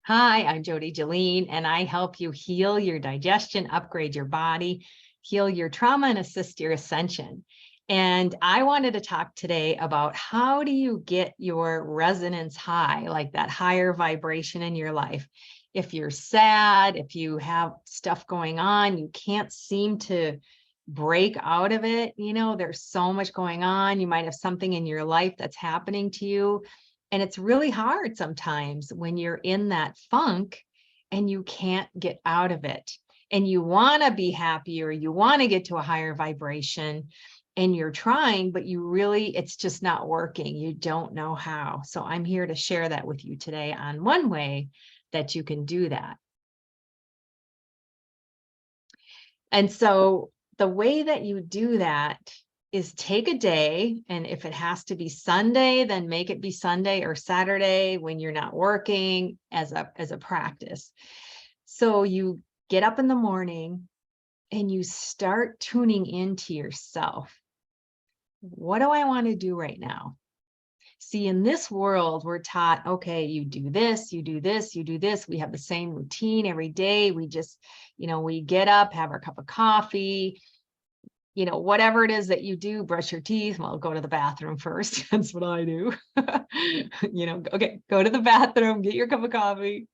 Hi, I'm Jody Jeline, and I help you heal your digestion, upgrade your body, heal your trauma, and assist your ascension. And I wanted to talk today about how do you get your resonance high, like that higher vibration in your life. If you're sad, if you have stuff going on, you can't seem to break out of it. There's so much going on. You might have something in your life that's happening to you, and it's really hard sometimes when you're in that funk and you can't get out of it. And you want to be happy, or you want to get to a higher vibration, and you're trying, but it's just not working. You don't know how. So I'm here to share that with you today on one way that you can do that. And so the way that you do that is take a day, and if it has to be Sunday, then make it be Sunday or Saturday when you're not working, as a practice. So you get up in the morning and you start tuning into yourself. What do I want to do right now? See, in this world, we're taught, okay, you do this, you do this, you do this. We have the same routine every day. We just, we get up, have our cup of coffee, whatever it is that you do, brush your teeth. Well, go to the bathroom first. That's what I do. Okay, go to the bathroom, get your cup of coffee,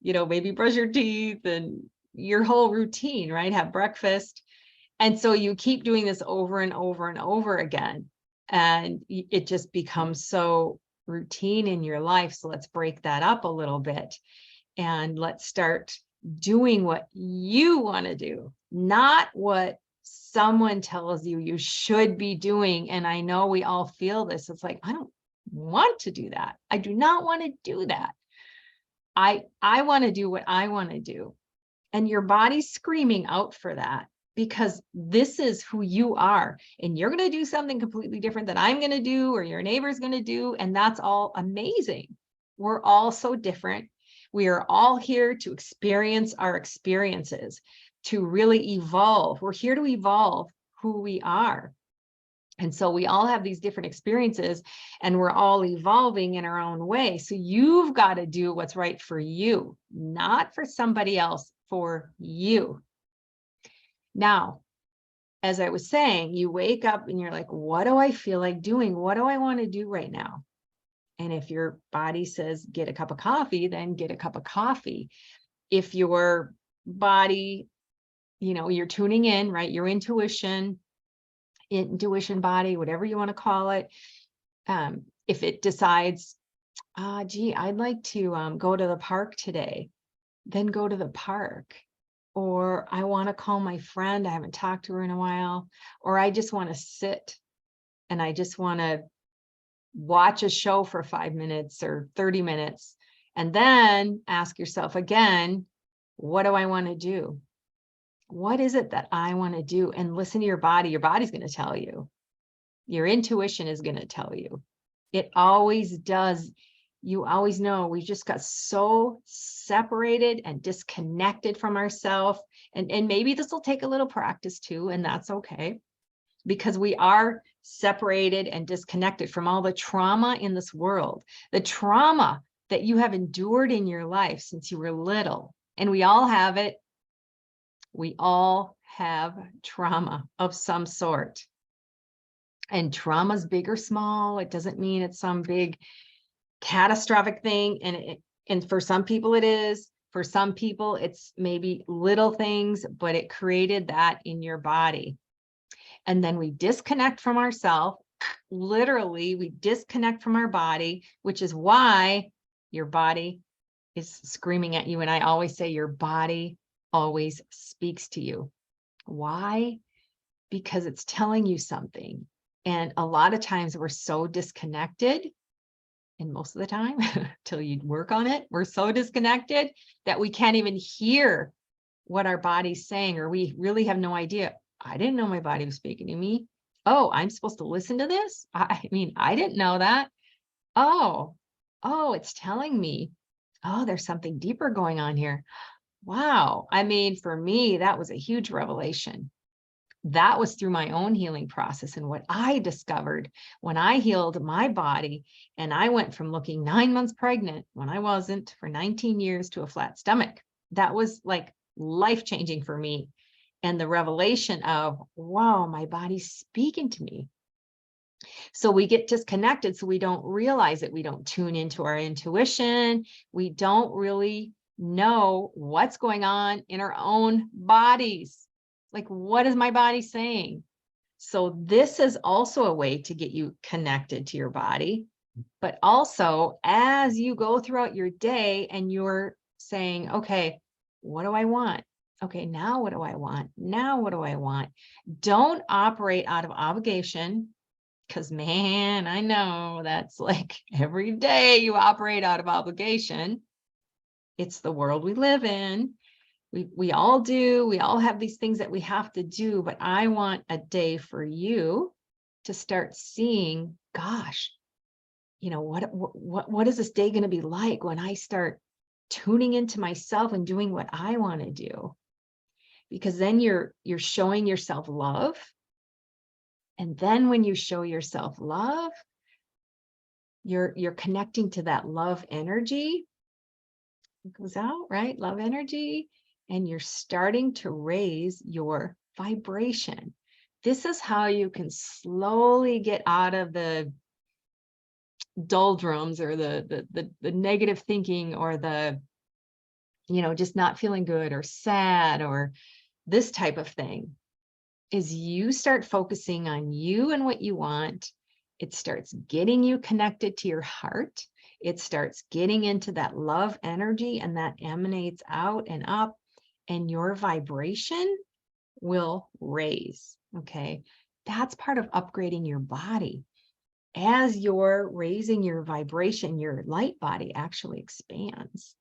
maybe brush your teeth and your whole routine, right? Have breakfast. And so you keep doing this over and over and over again. And it just becomes so routine in your life. So let's break that up a little bit and let's start doing what you want to do, not what someone tells you you should be doing. And I know we all feel this. It's like, I don't want to do that. I do not want to do that. I want to do what I want to do. And your body's screaming out for that, because this is who you are. And you're going to do something completely different than I'm going to do, or your neighbor's going to do. And that's all amazing. We're all so different. We are all here to experience our experiences, to really evolve. We're here to evolve who we are. And so we all have these different experiences, and we're all evolving in our own way. So you've got to do what's right for you, not for somebody else, for you. Now, as I was saying, you wake up and you're like, what do I feel like doing? What do I want to do right now? And if your body says, get a cup of coffee, then get a cup of coffee. If your body, you're tuning in, right? Your intuition body, whatever you want to call it. If it decides, gee, I'd like to go to the park today, then go to the park. Or I want to call my friend, I haven't talked to her in a while. Or I just want to sit and I just want to watch a show for 5 minutes or 30 minutes. And then ask yourself again, what do I want to do? What is it that I want to do? And listen to your body. Your body's going to tell you. Your intuition is going to tell you. It always does. You always know. We just got so separated and disconnected from ourselves. And maybe this will take a little practice too, and that's okay, because we are separated and disconnected from all the trauma in this world, the trauma that you have endured in your life since you were little. And we all have it. We all have trauma of some sort. And trauma's big or small. It doesn't mean it's some big catastrophic thing. And for some people it is. For some people it's maybe little things, but it created that in your body. And then we disconnect from ourselves. Literally, we disconnect from our body, which is why your body is screaming at you. And I always say your body always speaks to you. Why? Because it's telling you something. And a lot of times we're so disconnected, and most of the time, till you work on it, we're so disconnected that we can't even hear what our body's saying, or we really have no idea. I didn't know my body was speaking to me. Oh, I'm supposed to listen to this? I mean, I didn't know that. Oh, it's telling me, oh, there's something deeper going on here. Wow. I mean, for me, that was a huge revelation. that was through my own healing process and what I discovered when I healed my body. And I went from looking 9 months pregnant when I wasn't for 19 years to a flat stomach. That was like life-changing for me. And the revelation of, wow, my body's speaking to me. So we get disconnected, so we don't realize it. We don't tune into our intuition. We don't really know what's going on in our own bodies. Like, what is my body saying? So this is also a way to get you connected to your body. But also, as you go throughout your day and you're saying, okay, what do I want? Okay, now what do I want? Now what do I want? Don't operate out of obligation, because man, I know that's like every day you operate out of obligation. It's the world we live in. We all do. We all have these things that we have to do, but I want a day for you to start seeing, gosh, you know, what is this day going to be like when I start tuning into myself and doing what I want to do? Because then you're showing yourself love. And then when you show yourself love, you're connecting to that love energy. It goes out, right? Love energy. And you're starting to raise your vibration. This is how you can slowly get out of the doldrums or the negative thinking, or the, you know, just not feeling good or sad or this type of thing. Is you start focusing on you and what you want. It starts getting you connected to your heart. It starts getting into that love energy, and that emanates out and up, and your vibration will raise. Okay. That's part of upgrading your body. As you're raising your vibration, your light body actually expands.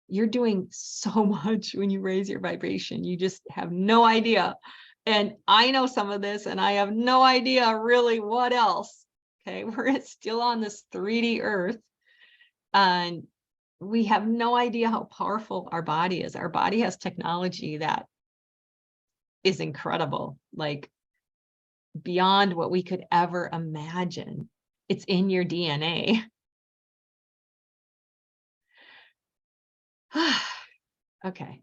You're doing so much when you raise your vibration. You just have no idea. And I know some of this, and I have no idea really what else. Okay. We're still on this 3D earth, and we have no idea how powerful our body is. Our body has technology that is incredible, like beyond what we could ever imagine. It's in your DNA. Okay.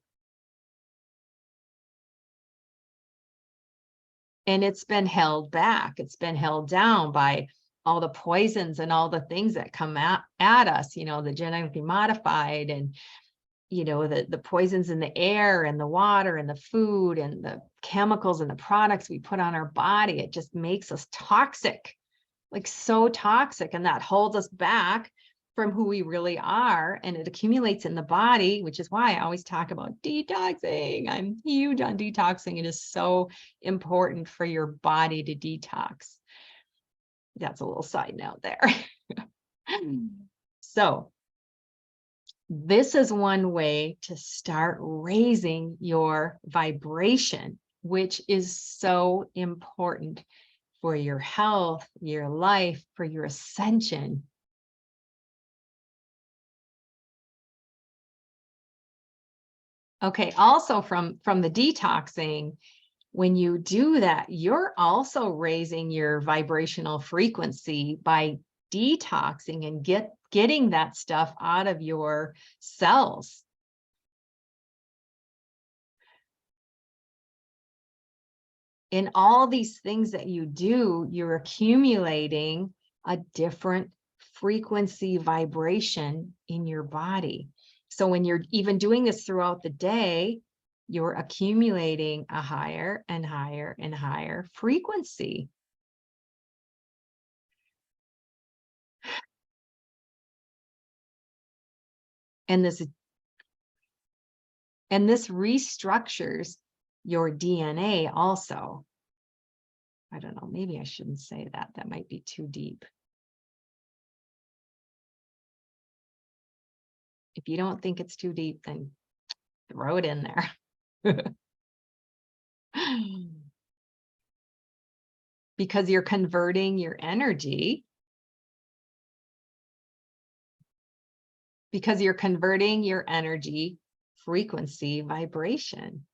And it's been held back. It's been held down by all the poisons and all the things that come at us, you know, the genetically modified, and, you know, the poisons in the air and the water and the food and the chemicals and the products we put on our body. It just makes us toxic, like so toxic. And that holds us back from who we really are. And it accumulates in the body, which is why I always talk about detoxing. I'm huge on detoxing. It is so important for your body to detox. That's a little side note there. So this is one way to start raising your vibration, which is so important for your health, your life, for your ascension. Okay, also from the detoxing, when you do that, you're also raising your vibrational frequency by detoxing and getting that stuff out of your cells. In all these things that you do, you're accumulating a different frequency vibration in your body. So when you're even doing this throughout the day, you're accumulating a higher and higher and higher frequency. And this restructures your DNA also. I don't know, maybe I shouldn't say that. That might be too deep. If you don't think it's too deep, then throw it in there. Because you're converting your energy. Because you're converting your energy, frequency, vibration.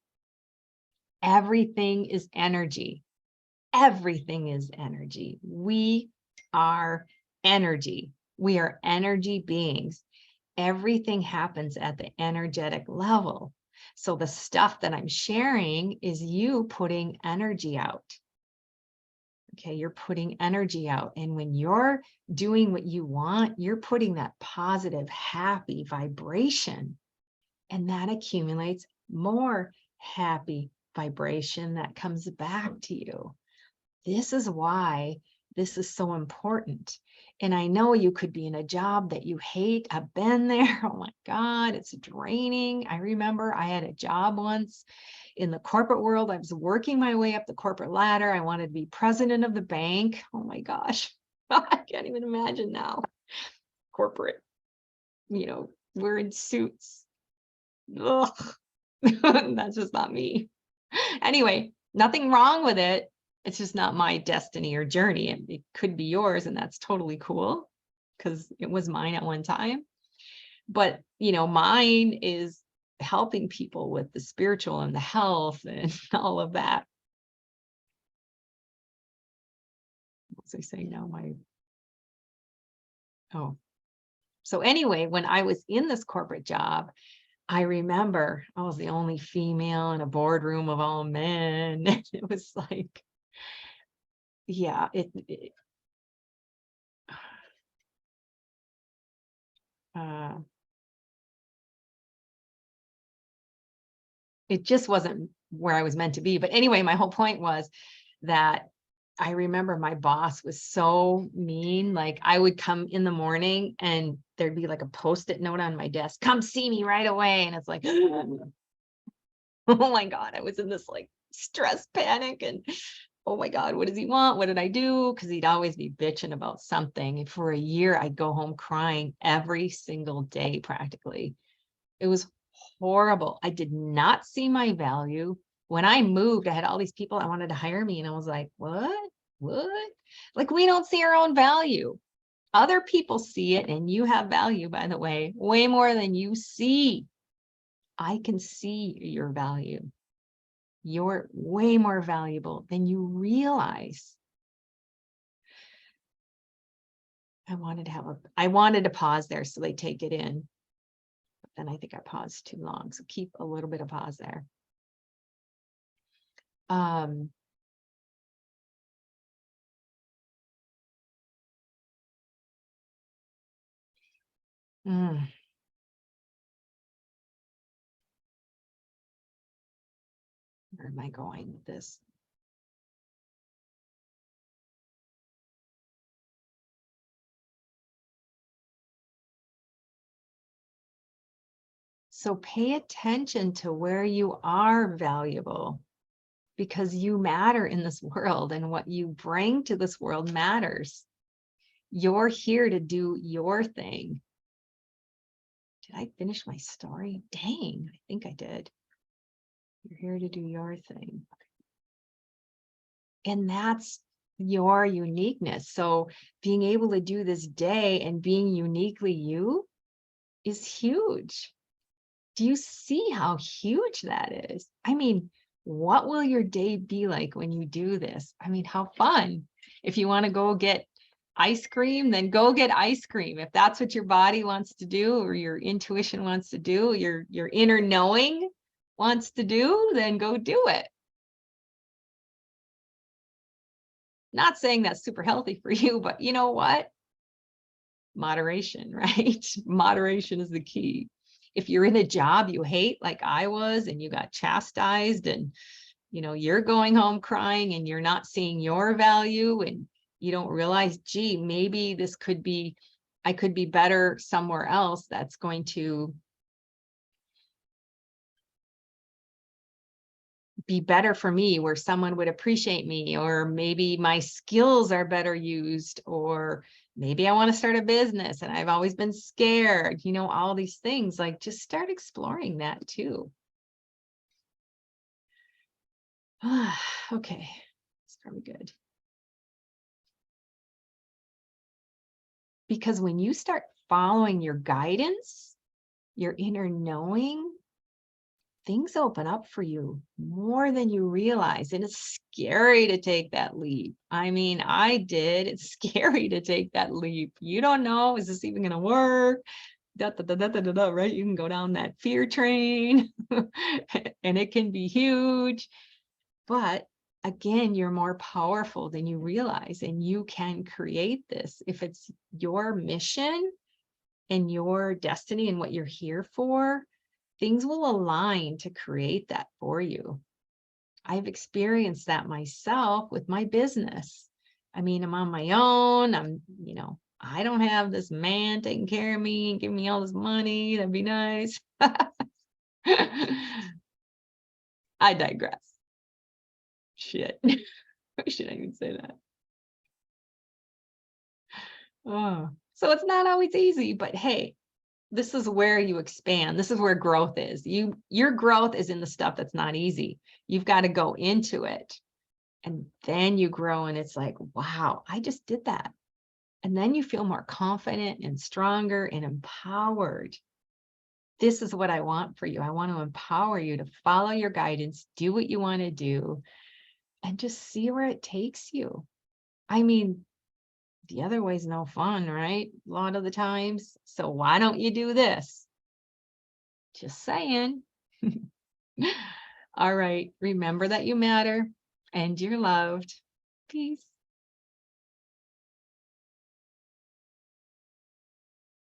Everything is energy. Everything is energy. We are energy. We are energy beings. Everything happens at the energetic level. So the stuff that I'm sharing is you putting energy out. Okay, you're putting energy out. And when you're doing what you want, you're putting that positive, happy vibration. And that accumulates more happy vibration that comes back to you. This is why this is so important. And I know you could be in a job that you hate. I've been there. Oh my God, it's draining. I remember I had a job once in the corporate world. I was working my way up the corporate ladder. I wanted to be president of the bank. Oh my gosh, I can't even imagine now. Corporate, we're in suits. Ugh. That's just not me. Anyway, nothing wrong with it. It's just not my destiny or journey. It could be yours, and that's totally cool because it was mine at one time. But, mine is helping people with the spiritual and the health and all of that. What was I saying now? So anyway, when I was in this corporate job, I remember I was the only female in a boardroom of all men. It was like, yeah, it just wasn't where I was meant to be. But anyway, my whole point was that I remember my boss was so mean. Like I would come in the morning and there'd be like a Post-it note on my desk, come see me right away. And it's like, oh my God, I was in this like stress panic and oh my God, what does he want? What did I do? Because he'd always be bitching about something. And for a year, I'd go home crying every single day practically. It was horrible. I did not see my value. When I moved, I had all these people that wanted to hire me. And I was like, what? What? Like, we don't see our own value. Other people see it, and you have value, by the way, way more than you see. I can see your value. You're way more valuable than you realize. I wanted to pause there so they take it in. But then I think I paused too long. So keep a little bit of pause there. Where am I going with this? So pay attention to where you are valuable, because you matter in this world and what you bring to this world matters. You're here to do your thing. Did I finish my story? Dang, I think I did. You're here to do your thing. And that's your uniqueness. So being able to do this day and being uniquely you is huge. Do you see how huge that is? I mean, what will your day be like when you do this? I mean, how fun. If you want to go get ice cream, then go get ice cream. If that's what your body wants to do, or your intuition wants to do, your inner knowing wants to do, then go do it. Not saying that's super healthy for you, but you know what? Moderation, right? Moderation is the key. If you're in a job you hate, like I was, and you got chastised and, you're going home crying and you're not seeing your value and you don't realize, gee, maybe I could be better somewhere else that's going to be better for me, where someone would appreciate me, or maybe my skills are better used, or maybe I want to start a business and I've always been scared, all these things. Like, just start exploring that too. Okay, it's probably good. Because when you start following your guidance, your inner knowing, things open up for you more than you realize. And it's scary to take that leap. I mean, I did. It's scary to take that leap. You don't know, is this even going to work? Da, da, da, da, da, da, da, right? You can go down that fear train and it can be huge. But again, you're more powerful than you realize, and you can create this. If it's your mission and your destiny and what you're here for, things will align to create that for you. I've experienced that myself with my business. I mean, I'm on my own. I don't have this man taking care of me and giving me all this money. That'd be nice. I digress. Shit. Why should I even say that? Oh, so it's not always easy, but hey, this is where you expand. This is where growth is. Your growth is in the stuff that's not easy. You've got to go into it, and then you grow, and it's like, wow, I just did that. And then you feel more confident and stronger and empowered. This is what I want for you. I want to empower you to follow your guidance, do what you want to do, and just see where it takes you. I mean, the other way's no fun, right? A lot of the times. So why don't you do this? Just saying. All right. Remember that you matter and you're loved. Peace.